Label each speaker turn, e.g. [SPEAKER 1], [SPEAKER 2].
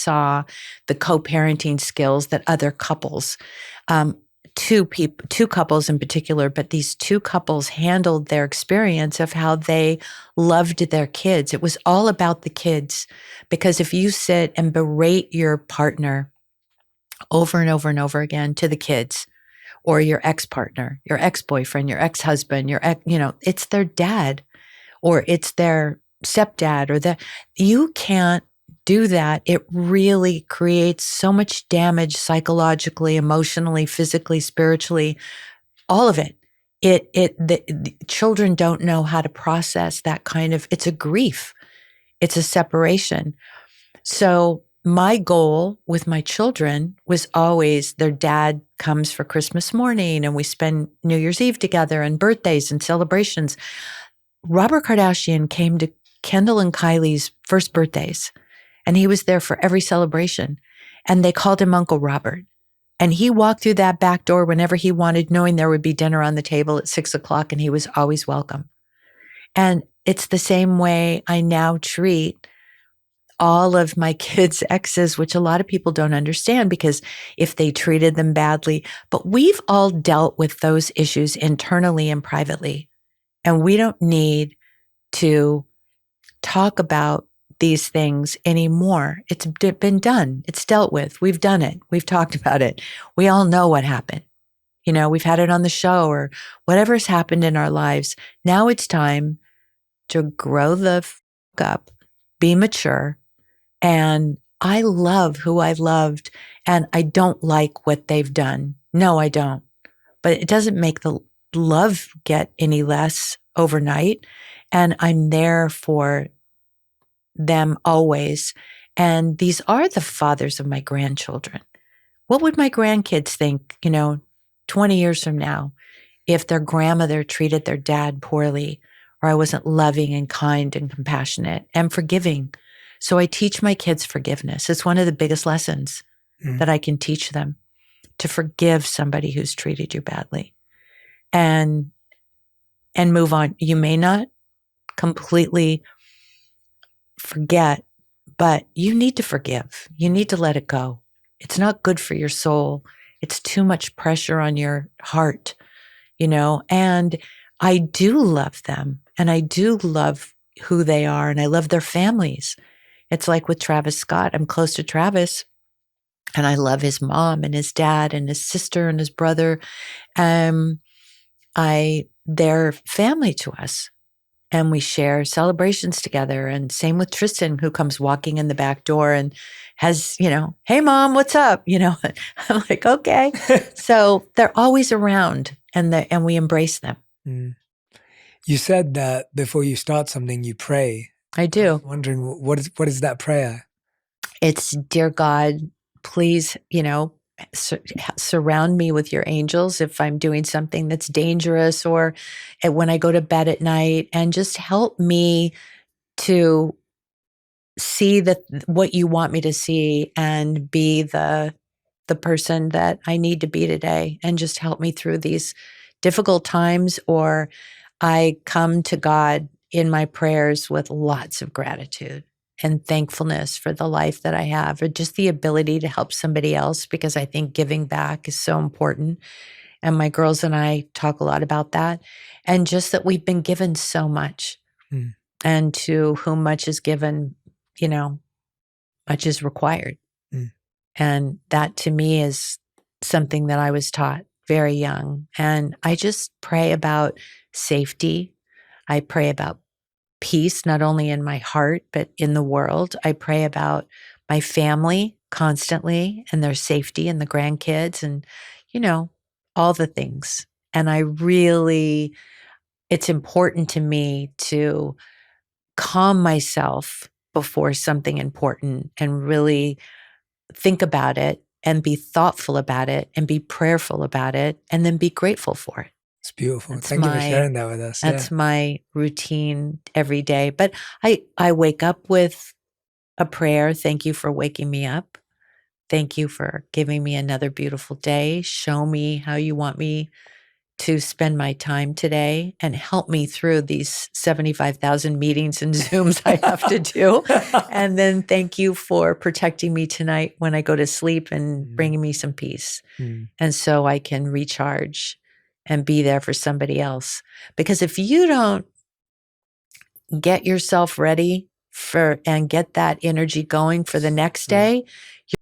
[SPEAKER 1] saw the co-parenting skills that other couples, two couples in particular, but these two couples handled their experience of how they loved their kids. It was all about the kids, because if you sit and berate your partner over and over and over again to the kids, or your ex-partner, your ex-boyfriend, your ex-husband, it's their dad, or it's their stepdad, you can't do that. It really creates so much damage psychologically, emotionally, physically, spiritually, all of it. The children don't know how to process that it's a grief. It's a separation. So my goal with my children was always their dad comes for Christmas morning and we spend New Year's Eve together and birthdays and celebrations. Robert Kardashian came to Kendall and Kylie's first birthdays, and he was there for every celebration, and they called him Uncle Robert. And he walked through that back door whenever he wanted, knowing there would be dinner on the table at 6:00, and he was always welcome. And it's the same way I now treat all of my kids' exes, which a lot of people don't understand, because if they treated them badly, but we've all dealt with those issues internally and privately. And we don't need to talk about these things anymore. It's been done. It's dealt with. We've done it. We've talked about it. We all know what happened. We've had it on the show or whatever's happened in our lives. Now it's time to grow the up, be mature. And I love who I loved, and I don't like what they've done. No, I don't. But it doesn't make the love get any less overnight. And I'm there for them always. And these are the fathers of my grandchildren. What would my grandkids think, 20 years from now, if their grandmother treated their dad poorly, or I wasn't loving and kind and compassionate and forgiving? So I teach my kids forgiveness. It's one of the biggest lessons that I can teach them, to forgive somebody who's treated you badly and move on. You may not completely forget, but you need to forgive. You need to let it go. It's not good for your soul. It's too much pressure on your heart, and I do love them, and I do love who they are, and I love their families. It's like with Travis Scott. I'm close to Travis, and I love his mom and his dad and his sister and his brother. They're family to us, and we share celebrations together. And same with Tristan, who comes walking in the back door and has, hey mom, what's up? I'm like, okay. So they're always around, and we embrace them.
[SPEAKER 2] You said that before you start something, you pray.
[SPEAKER 1] I do.
[SPEAKER 2] I'm wondering, what is that prayer?
[SPEAKER 1] It's, dear God, please, surround me with your angels if I'm doing something that's dangerous, or when I go to bed at night, and just help me to see what you want me to see, and be the person that I need to be today, and just help me through these difficult times. Or I come to God in my prayers with lots of gratitude and thankfulness for the life that I have, or just the ability to help somebody else, because I think giving back is so important. And my girls and I talk a lot about that, and just that we've been given so much, and to whom much is given, much is required. And that to me is something that I was taught very young. And I just pray about safety. I pray about peace, not only in my heart, but in the world. I pray about my family constantly, and their safety, and the grandkids, and, all the things. And it's important to me to calm myself before something important, and really think about it, and be thoughtful about it, and be prayerful about it, and then be grateful for it.
[SPEAKER 2] It's beautiful. Thank you for sharing that with us.
[SPEAKER 1] That's my routine every day. But I wake up with a prayer. Thank you for waking me up. Thank you for giving me another beautiful day. Show me how you want me to spend my time today and help me through these 75,000 meetings and Zooms I have to do. And then thank you for protecting me tonight when I go to sleep and bringing me some peace. And so I can recharge and be there for somebody else. Because if you don't get yourself ready for and get that energy going for the next day,